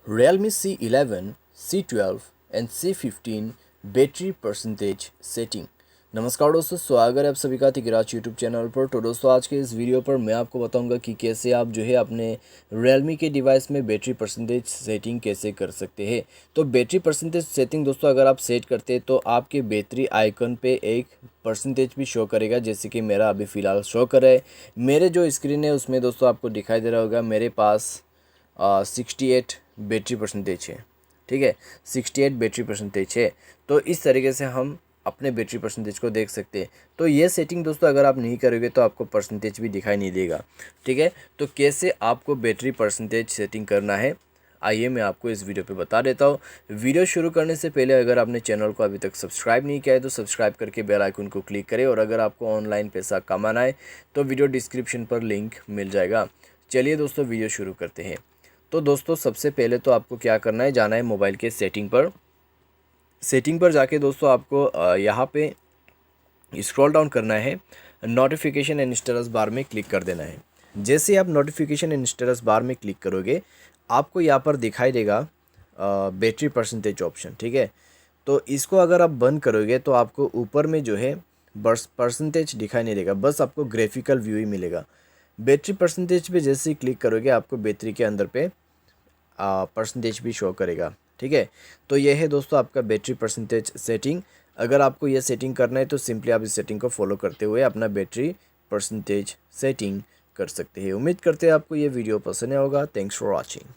Realme C11, C12 and C15 battery percentage setting. नमस्कार दोस्तों, स्वागत है आप सभी का तिगराज यूट्यूब चैनल पर। तो दोस्तों आज के इस वीडियो पर मैं आपको बताऊंगा कि कैसे आप जो है अपने Realme के डिवाइस में बैटरी परसेंटेज सेटिंग कैसे कर सकते हैं। तो बैटरी परसेंटेज सेटिंग दोस्तों अगर आप सेट करते हैं तो आपके बैटरी आइकन पे एक परसेंटेज भी शो करेगा, जैसे कि मेरा अभी फ़िलहाल शो कर रहा है। मेरे जो स्क्रीन है उसमें दोस्तों आपको दिखाई दे रहा होगा मेरे पास 68 बैटरी परसेंटेज है। ठीक है, 68 बैटरी परसेंटेज है। तो इस तरीके से हम अपने बैटरी परसेंटेज को देख सकते हैं। तो ये सेटिंग दोस्तों अगर आप नहीं करोगे तो आपको परसेंटेज भी दिखाई नहीं देगा। ठीक है, तो कैसे आपको बैटरी परसेंटेज सेटिंग करना है आइए मैं आपको इस वीडियो पे बता देता हूँ। वीडियो शुरू करने से पहले अगर आपने चैनल को अभी तक सब्सक्राइब नहीं किया है तो सब्सक्राइब करके बेल आइकन को क्लिक करें, और अगर आपको ऑनलाइन पैसा कमाना है तो वीडियो डिस्क्रिप्शन पर लिंक मिल जाएगा। चलिए दोस्तों वीडियो शुरू करते हैं। तो दोस्तों सबसे पहले तो आपको क्या करना है, जाना है मोबाइल के सेटिंग पर। सेटिंग पर जाके दोस्तों आपको यहाँ पे स्क्रॉल डाउन करना है, नोटिफिकेशन एंड स्टेटस बार में क्लिक कर देना है। जैसे आप नोटिफिकेशन एंड स्टेटस बार में क्लिक करोगे आपको यहाँ पर दिखाई देगा बैटरी परसेंटेज ऑप्शन। ठीक है, तो इसको अगर आप बंद करोगे तो आपको ऊपर में जो है बस परसेंटेज दिखाई नहीं देगा, बस आपको ग्राफिकल व्यू ही मिलेगा। बैटरी परसेंटेज पे जैसे ही क्लिक करोगे आपको बैटरी के अंदर पे परसेंटेज भी शो करेगा। ठीक है, तो यह है दोस्तों आपका बैटरी परसेंटेज सेटिंग। अगर आपको यह सेटिंग करना है तो सिंपली आप इस सेटिंग को फॉलो करते हुए अपना बैटरी परसेंटेज सेटिंग कर सकते हैं। उम्मीद करते हैं आपको ये वीडियो पसंद आया होगा। Thanks for watching.